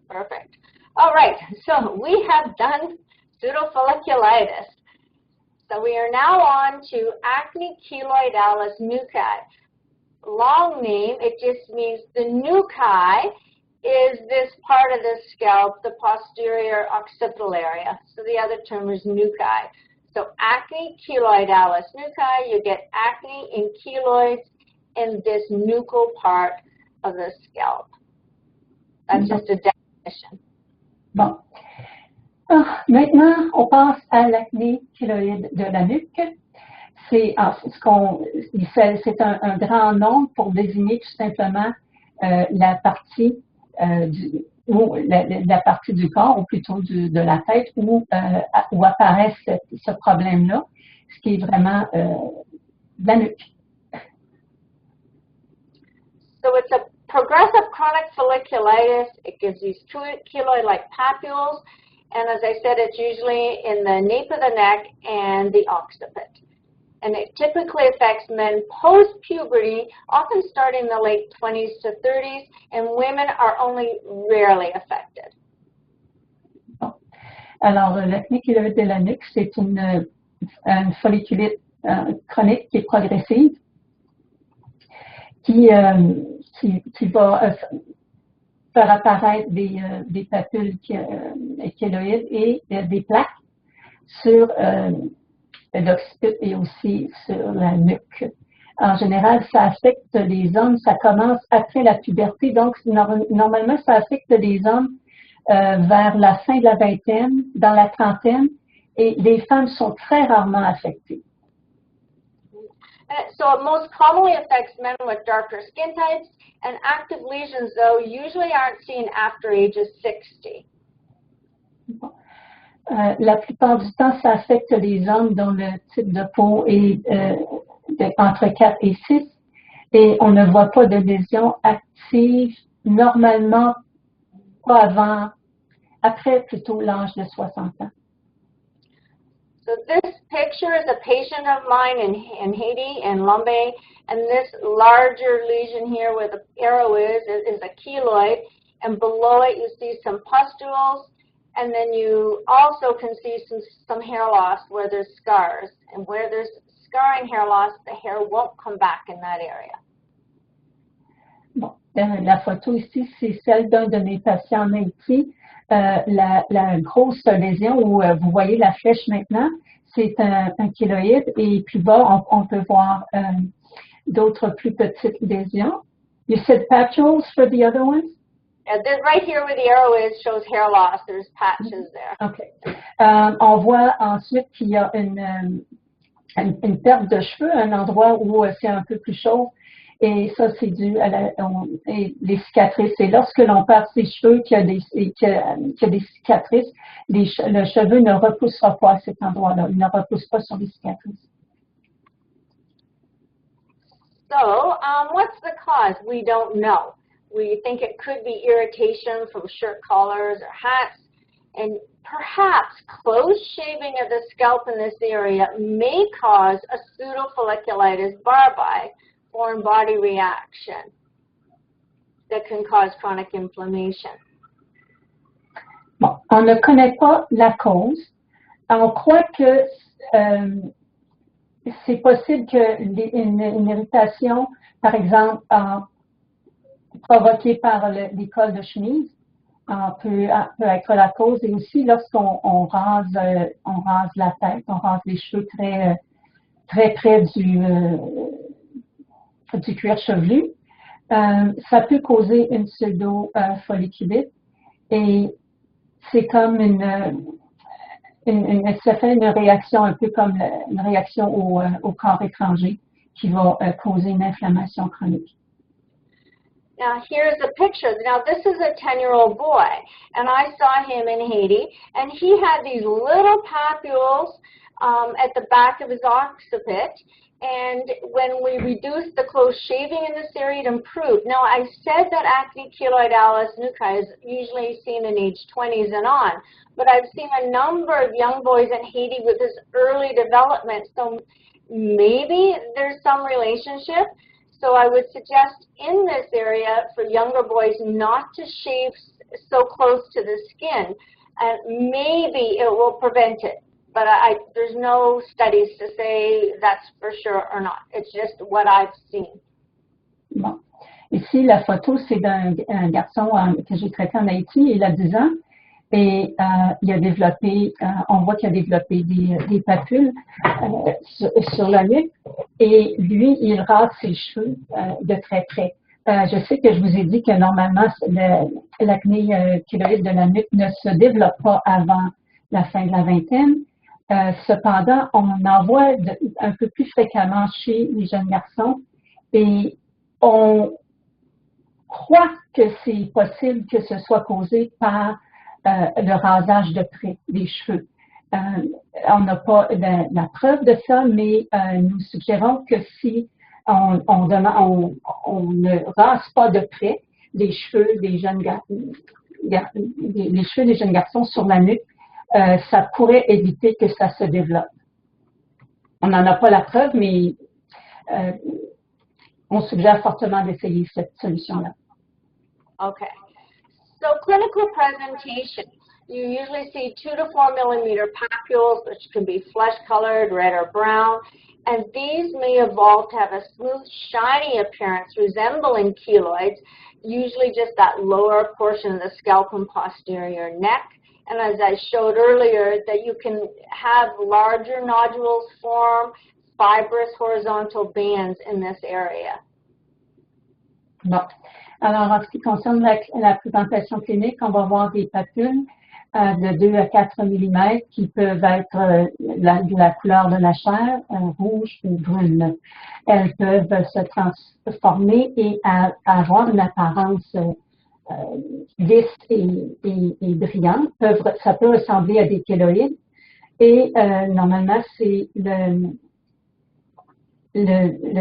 Perfect. All right, so we have done pseudofolliculitis. So we are now on to acne keloidalis nuchae. Long name, it just means the nuchae is this part of the scalp, the posterior occipital area. So the other term is nuchae. So acne keloidalis nuchae, you get acne in keloids in this nuchal part of the scalp. That's just a definition. Bon. Maintenant, on passe à l'acné kéloïde de la nuque. C'est un grand nom pour désigner tout simplement la partie la partie du corps, ou plutôt de la tête, où apparaît ce problème-là, ce qui est vraiment la nuque. So it's a progressive chronic folliculitis. It gives these keloid-like papules, and as I said, it's usually in the nape of the neck and the occiput. And it typically affects men post-puberty, often starting in the late 20s to 30s, and women are only rarely affected. Bon. Alors, l'acné kéloïde de la nuque, c'est une folliculite chronique qui est progressive, qui va faire apparaître des papules kéloïdes et des plaques sur l'occiput et aussi sur la nuque. En général, ça affecte les hommes, ça commence après la puberté, donc normalement, ça affecte les hommes vers la fin de la vingtaine, dans la trentaine, et les femmes sont très rarement affectées. So it most commonly affects men with darker skin types, and active lesions, though, usually aren't seen after ages 60. La plupart du temps, ça affecte les hommes dont le type de peau est entre 4 et 6, et on ne voit pas de lésions actives normalement pas après plutôt l'âge de 60 ans. So this picture is a patient of mine in Haiti, in Lombe, and this larger lesion here where the arrow is a keloid, and below it you see some pustules, and then you also can see some hair loss where there's scars. And where there's scarring hair loss, the hair won't come back in that area. Bon, la photo ici, c'est celle d'un de mes patients en Haïti. La grosse lésion où vous voyez la flèche maintenant, c'est un kéloïde, et plus bas, on peut voir d'autres plus petites lésions. You said papules for the other ones? Right here where the arrow is shows hair loss. There's patches there. Okay. On voit ensuite qu'il y a une perte de cheveux, un endroit où c'est un peu plus chaud. Et ça, c'est dû à les cicatrices. Et lorsque l'on perd ses cheveux, qu'il y a des cicatrices, le cheveu ne repoussera pas à cet endroit-là. Il ne repousse pas sur les cicatrices. So, what's the cause? We don't know. We think it could be irritation from shirt collars or hats. And perhaps close shaving of the scalp in this area may cause a pseudofolliculitis barbae, foreign body reaction that can cause chronic inflammation. Bon, on ne connaît pas la cause. On croit que c'est possible qu'une irritation, par exemple, provoquée par les cols de chemise, peut être la cause. Et aussi, lorsqu'on rase la tête, on rase les cheveux très près du cuir chevelu, ça peut causer une pseudo-folliculite. Et c'est comme ça fait une réaction un peu comme une réaction au corps étranger qui va causer une inflammation chronique. Now, here's a picture. Now, this is a 10-year-old boy, and I saw him in Haiti, and he had these little papules at the back of his occiput, and when we reduced the close shaving in this area, it improved. Now, I said that acne keloidalis nuclei is usually seen in age 20s and on, but I've seen a number of young boys in Haiti with this early development, so maybe there's some relationship. So I would suggest in this area for younger boys not to shave so close to the skin, and maybe it will prevent it. But there's no studies to say that's for sure or not. It's just what I've seen. Bon. Ici, la photo, c'est d'un garçon que j'ai traité en Haïti, il a 10 ans, et il a développé, on voit qu'il a développé des papules sur la nuque, et lui, il rase ses cheveux de très près. Je sais que je vous ai dit que normalement, l'acné kéloïde de la nuque ne se développe pas avant la fin de la vingtaine. Cependant, on en voit un peu plus fréquemment chez les jeunes garçons, et on croit que c'est possible que ce soit causé par le rasage de près des cheveux. On n'a pas la preuve de ça, mais nous suggérons que si on ne rase pas de près les cheveux des jeunes garçons sur la nuque, ça pourrait éviter que ça se développe. On n'en a pas la preuve, mais on suggère fortement d'essayer cette solution-là. Okay. So clinical presentation. You usually see 2 to 4 millimeter papules, which can be flesh-colored, red or brown, and these may evolve to have a smooth, shiny appearance resembling keloids, usually just that lower portion of the scalp and posterior neck. And as I showed earlier, that you can have larger nodules form, fibrous horizontal bands in this area. Bon. Alors, en ce qui concerne la présentation clinique, on va voir des papules de 2 à 4 mm qui peuvent être de la couleur de la chair, rouge ou brune. Elles peuvent se transformer et avoir une apparence lisse et brillante. Ça peut ressembler à des kéloïdes. Et normalement, c'est le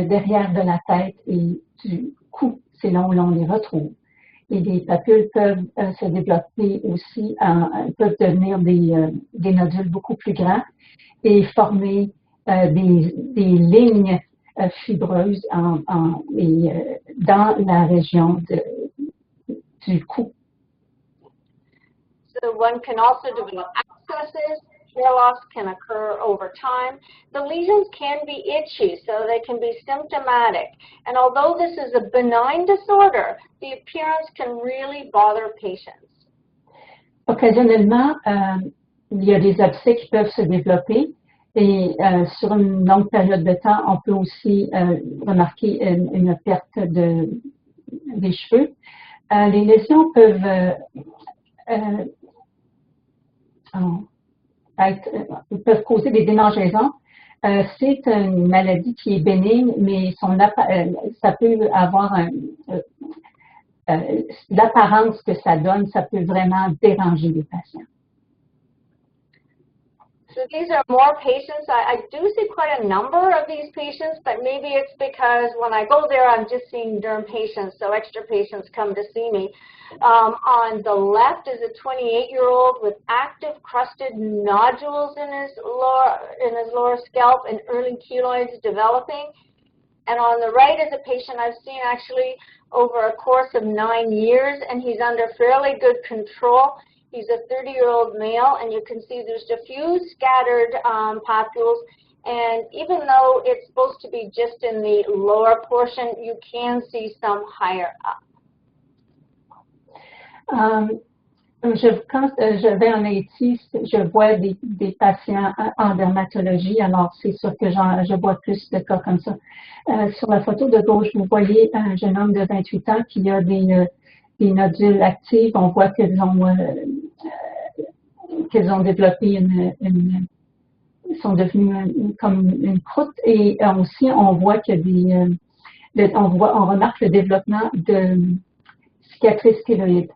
derrière de la tête et du cou. C'est là où l'on les retrouve. Et les papules peuvent se développer aussi, peuvent devenir des nodules beaucoup plus grands et former des lignes fibreuses dans la région du cou. So one can also develop abscesses. Hair loss can occur over time. The lesions can be itchy, so they can be symptomatic. And although this is a benign disorder, the appearance can really bother patients. Occasionnellement, il y a des abcès qui peuvent se développer et sur une longue période de temps, on peut aussi remarquer une perte des cheveux. Les lésions peuvent causer des démangeaisons. C'est une maladie qui est bénigne, mais ça peut avoir l'apparence que ça donne, ça peut vraiment déranger les patients. so these are more patients. I do see quite a number of these patients, but maybe it's because when I go there, I'm just seeing derm patients, so extra patients come to see me. On the left is a 28-year-old with active crusted nodules in his lower scalp and early keloids developing. And on the right is a patient I've seen actually over a course of 9 years, and he's under fairly good control. He's a 30-year-old male, and you can see there's a few scattered papules. And even though it's supposed to be just in the lower portion, you can see some higher up. Quand je vais en Haïti, je vois des patients en dermatologie, alors c'est sûr que je vois plus de cas comme ça. Sur la photo de gauche, vous voyez un jeune homme de 28 ans qui a des nodules actifs. On voit qu'ils ont développé sont devenus comme une croûte, et aussi on voit que on remarque le développement de cicatrices kéloïdes.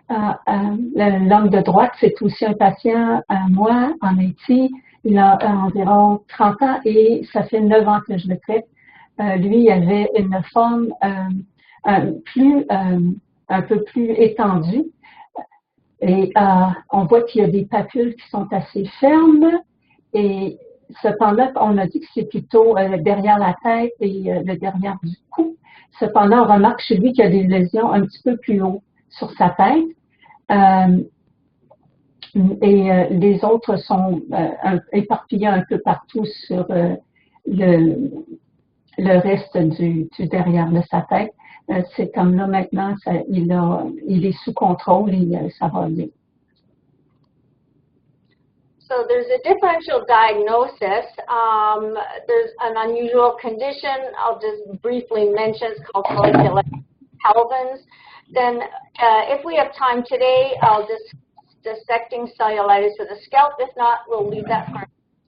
L'homme de droite, c'est aussi un patient à moi en Haïti. Il a environ 30 ans et ça fait 9 ans que je le traite. Lui, il avait une forme un peu plus étendue. Et on voit qu'il y a des papules qui sont assez fermes. Et cependant, on a dit que c'est plutôt derrière la tête et le derrière du cou. Cependant, on remarque chez lui qu'il y a des lésions un petit peu plus haut sur sa tête. Et les autres sont éparpillés un peu partout sur le reste du derrière de sa tête. C'est comme là maintenant, il est sous contrôle et ça va bien. So there's a differential diagnosis. There's an unusual condition. I'll just briefly mention. It's called follicular Calvin's. Then if we have time today, I'll just dissecting cellulitis of the scalp. If not, we'll leave that for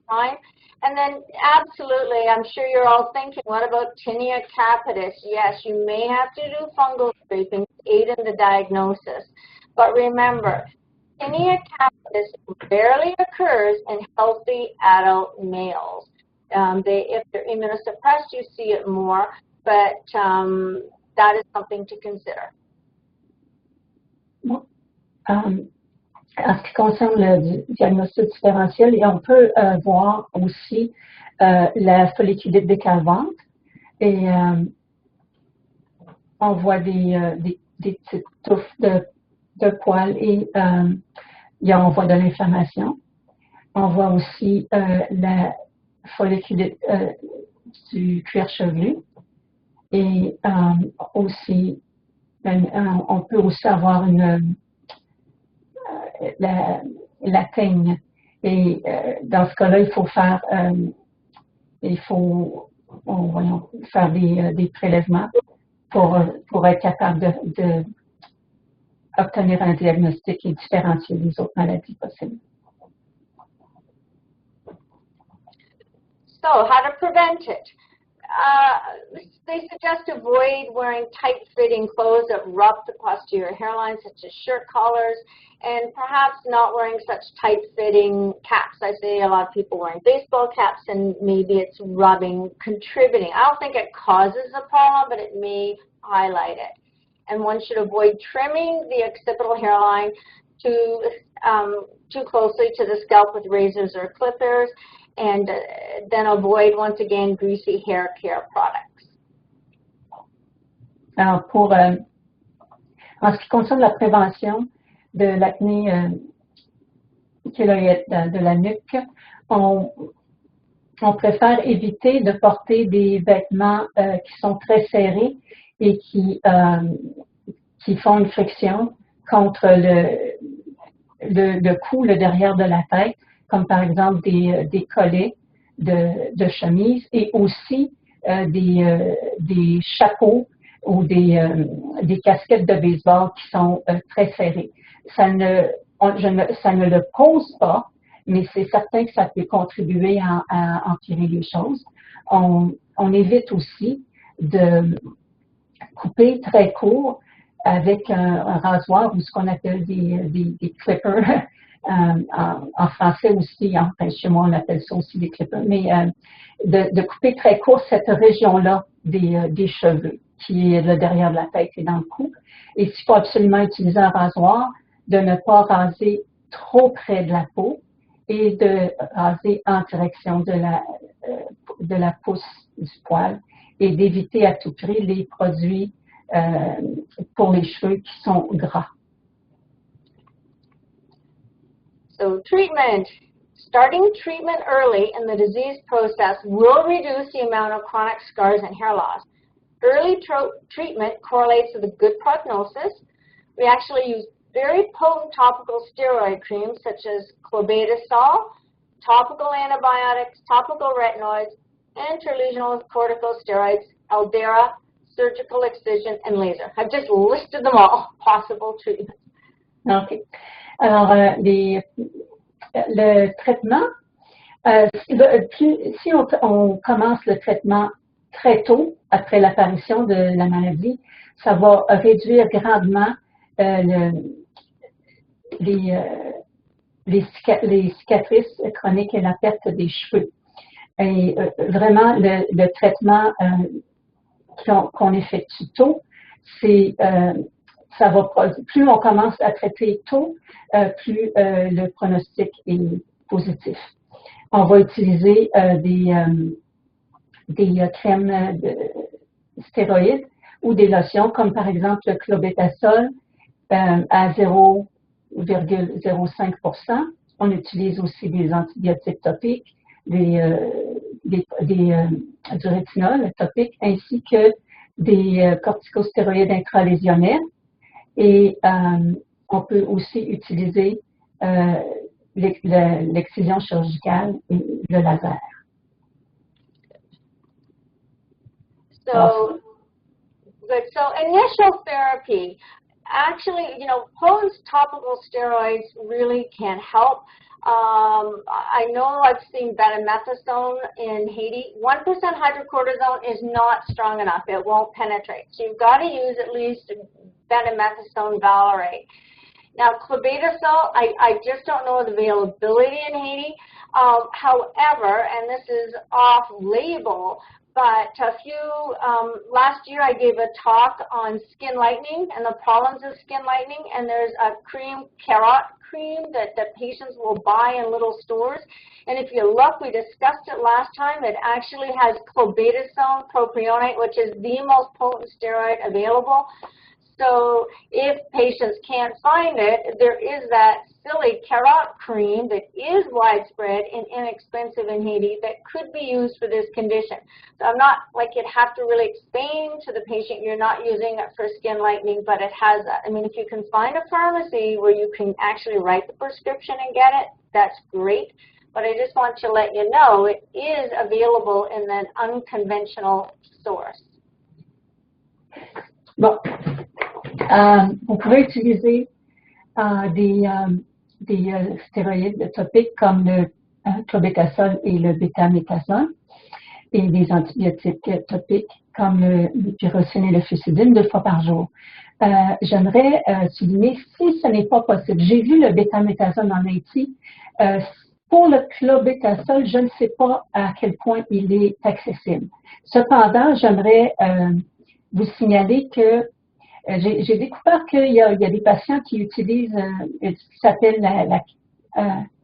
time. And then absolutely, I'm sure you're all thinking, what about tinea capitis? Yes, you may have to do fungal scraping to aid in the diagnosis. But remember, tinea capitis rarely occurs in healthy adult males. If they're immunosuppressed, you see it more, but that is something to consider. En ce qui concerne le diagnostic différentiel, et on peut voir aussi la folliculite décalvante, et on voit des petites touffes de poils, et on voit de l'inflammation. On voit aussi la folliculite du cuir chevelu, et aussi on peut aussi avoir la teigne. Et dans ce cas-là, il faut faire faire des prélèvements pour être capable de obtenir un diagnostic et différencier les autres maladies possibles. So, how to prevent it? They suggest avoid wearing tight-fitting clothes that rub the posterior hairline, such as shirt collars, and perhaps not wearing such tight-fitting caps. I see a lot of people wearing baseball caps, and maybe it's rubbing, contributing. I don't think it causes the problem, but it may highlight it. And one should avoid trimming the occipital hairline too closely to the scalp with razors or clippers, and then avoid, once again, greasy hair care products. Alors, en ce qui concerne la prévention de l'acné kéloïde de la nuque, on préfère éviter de porter des vêtements qui sont très serrés et qui font une friction contre le cou, le derrière de la tête, comme par exemple des collets de chemise, et aussi des chapeaux ou des casquettes de baseball qui sont très serrées. Ça ne le cause pas, mais c'est certain que ça peut contribuer à empirer les choses. On évite aussi de couper très court avec un rasoir ou ce qu'on appelle des clippers en français aussi, enfin, chez moi on appelle ça aussi des clippers, mais de couper très court cette région-là des cheveux, qui est le derrière de la tête et dans le cou. Et s'il faut absolument utiliser un rasoir, de ne pas raser trop près de la peau et de raser en direction de la pousse du poil et d'éviter à tout prix les produits pour les cheveux qui sont gras. So treatment. Starting treatment early in the disease process will reduce the amount of chronic scars and hair loss. Early treatment correlates with a good prognosis. We actually use very potent topical steroid creams such as clobetasol, topical antibiotics, topical retinoids, interlesional corticosteroids, Aldera, surgical excision, and laser. I've just listed them all, possible treatments. OK. Alors, le traitement, si on commence le traitement très tôt, après l'apparition de la maladie, ça va réduire grandement les cicatrices chroniques et la perte des cheveux. Et vraiment, le traitement qu'on effectue tôt, c'est ça va plus on commence à traiter tôt, plus le pronostic est positif. On va utiliser des crèmes stéroïdes ou des lotions, comme par exemple le clobetasol à 0,05%. On utilise aussi des antibiotiques topiques, du rétinol topique, ainsi que des corticostéroïdes intralésionnels. Et on peut aussi utiliser l'excision chirurgicale et le laser. So, good. So initial therapy, actually, potent topical steroids really can help. I know I've seen betamethasone in Haiti. 1% hydrocortisone is not strong enough. It won't penetrate. So you've got to use at least betamethasone valerate. Now, clobetasol, I just don't know the availability in Haiti. However, and this is off-label, but last year I gave a talk on skin lightening and the problems of skin lightening, and there's a cream, carrot cream, that patients will buy in little stores. And if you look, we discussed it last time, it actually has clobetasol propionate, which is the most potent steroid available. So if patients can't find it, there is that silly carrot cream that is widespread and inexpensive in Haiti that could be used for this condition. So I'm not like you'd have to really explain to the patient you're not using it for skin lightening, but it has that. I mean, if you can find a pharmacy where you can actually write the prescription and get it, that's great. But I just want to let you know it is available in an unconventional source. Bon. Vous pouvez utiliser des stéroïdes topiques comme le clobetasol et le bétaméthasone et des antibiotiques topiques comme le pyrrocine et le fusidine 2 fois par jour. J'aimerais souligner, si ce n'est pas possible, j'ai vu le bétaméthasone en Haïti. Pour le clobetasol, je ne sais pas à quel point il est accessible. Cependant, j'aimerais vous signaler que j'ai découvert qu'il y a des patients qui utilisent ce qui s'appelle la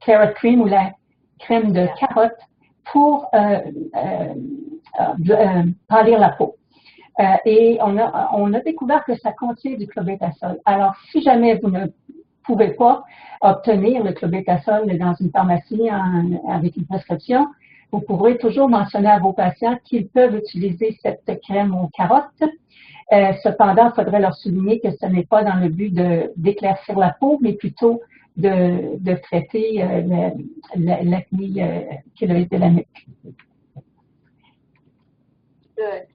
carrot cream ou la crème de carotte pour pâlir la peau. Et on a découvert que ça contient du clobetasol. Alors, si jamais vous ne pouvez pas obtenir le clobetasol dans une pharmacie avec une prescription, vous pourrez toujours mentionner à vos patients qu'ils peuvent utiliser cette crème aux carottes. Cependant, il faudrait leur souligner que ce n'est pas dans le but d'éclaircir la peau, mais plutôt de traiter l'acné kéloïde de la nuque. Good.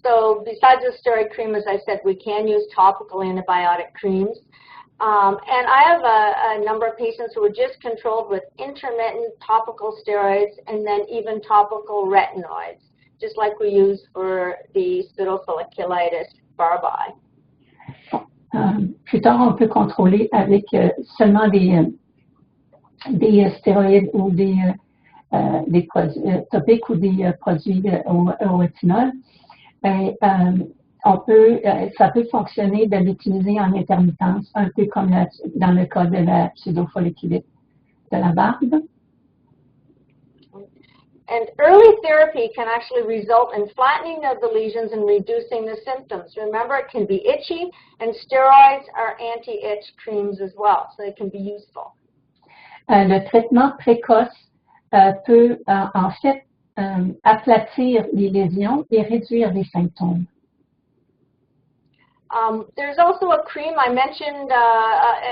So besides the steroid cream, as I said, we can use topical antibiotic creams. And I have a number of patients who are just controlled with intermittent topical steroids and then even topical retinoids, just like we use for the pseudofolliculitis barbae. Plus tard, on peut contrôler avec seulement des des stéroïdes ou des produits topiques ou des produits au rétinol. Et, ça peut fonctionner de l'utiliser en intermittence, un peu comme dans le cas de la pseudofolliculite de la barbe. And early therapy can actually result in flattening of the lesions and reducing the symptoms. Remember, it can be itchy, and steroids are anti-itch creams as well, so they can be useful. Le traitement précoce peut en fait aplatir les lésions et réduire les symptômes. There's also a cream I mentioned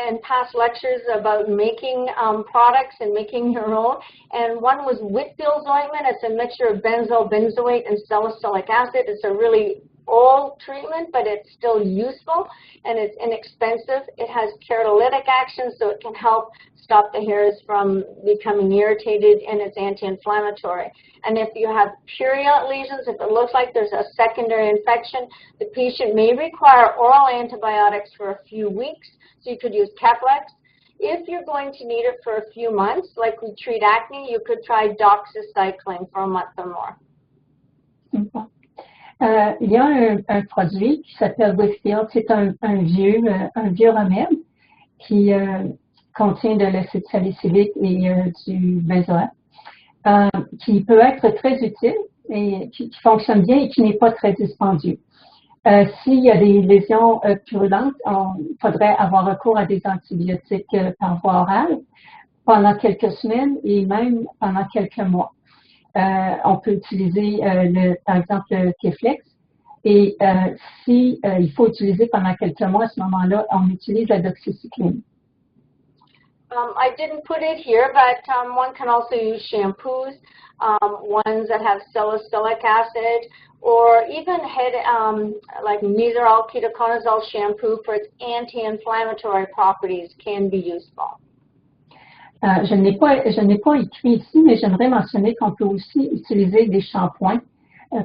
in past lectures about making products and making your own, and one was Whitfield's ointment. It's a mixture of benzoyl benzoate and salicylic acid. It's a really old treatment, but it's still useful, and it's inexpensive. It has keratolytic action, so it can help stop the hairs from becoming irritated, and it's anti-inflammatory. And if you have purulent lesions, if it looks like there's a secondary infection, the patient may require oral antibiotics for a few weeks, so you could use Keflex. If you're going to need it for a few months, like we treat acne, you could try doxycycline for a month or more. Il y a un produit qui s'appelle Whitfield. C'est un vieux remède qui contient de l'acide salicylique et du benzoate, qui peut être très utile et qui fonctionne bien et qui n'est pas très dispendieux. S'il y a des lésions purulentes, il faudrait avoir recours à des antibiotiques par voie orale pendant quelques semaines et même pendant quelques mois. On peut utiliser, par exemple, le Keflex. Et si il faut utiliser pendant quelques mois, à ce moment-là, on utilise la doxycycline. I didn't put it here, but one can also use shampoos, ones that have salicylic acid, or even like Nizoral ketoconazole shampoo for its anti-inflammatory properties can be useful. Je n'ai pas écrit ici, mais j'aimerais mentionner qu'on peut aussi utiliser des shampoings.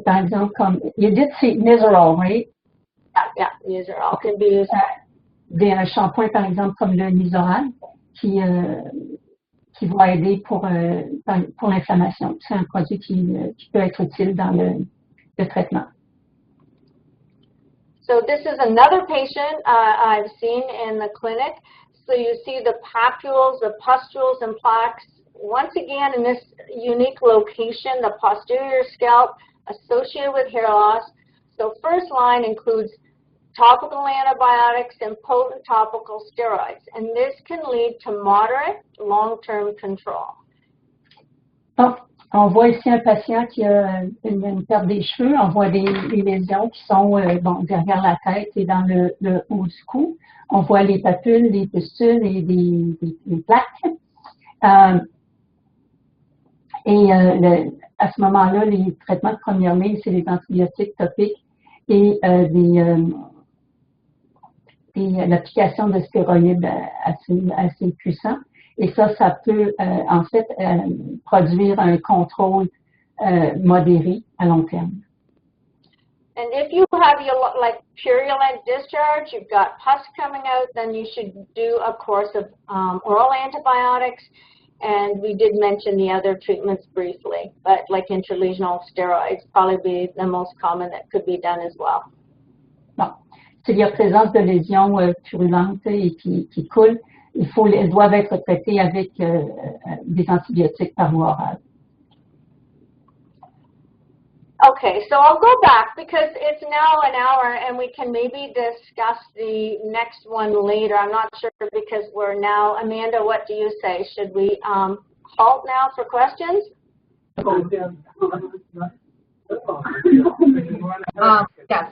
Par exemple, comme, you did say Nizoral, right? Yeah, Nizoral can be used. Des shampoings, par exemple, comme le Nizoral, qui va aider pour l'inflammation. C'est un produit qui peut être utile dans le traitement. So this is another patient I've seen in the clinic. So you see the papules, the pustules, and plaques, once again in this unique location, the posterior scalp associated with hair loss. So first line includes topical antibiotics and potent topical steroids, and this can lead to moderate long-term control. On voit ici un patient qui a une perte des cheveux. On voit des lésions qui sont derrière la tête et dans le haut du cou. On voit les papules, les pustules et des plaques. À ce moment-là, les traitements de première ligne, c'est les antibiotiques topiques et l'application de stéroïdes assez puissants. Et ça peut en fait produire un contrôle modéré à long terme. And if you have like purulent discharge, you've got pus coming out, then you should do a course of oral antibiotics. And we did mention the other treatments briefly, but like intralesional steroids probably be the most common that could be done as well. Bon. S'il y a présence de lésions purulentes et qui coulent, elles doivent être traitées avec des antibiotiques par voie orale. Okay, so I'll go back because it's now an hour and we can maybe discuss the next one later. I'm not sure because we're now, Amanda, what do you say? Should we halt now for questions? Yes,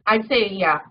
I'd say yeah.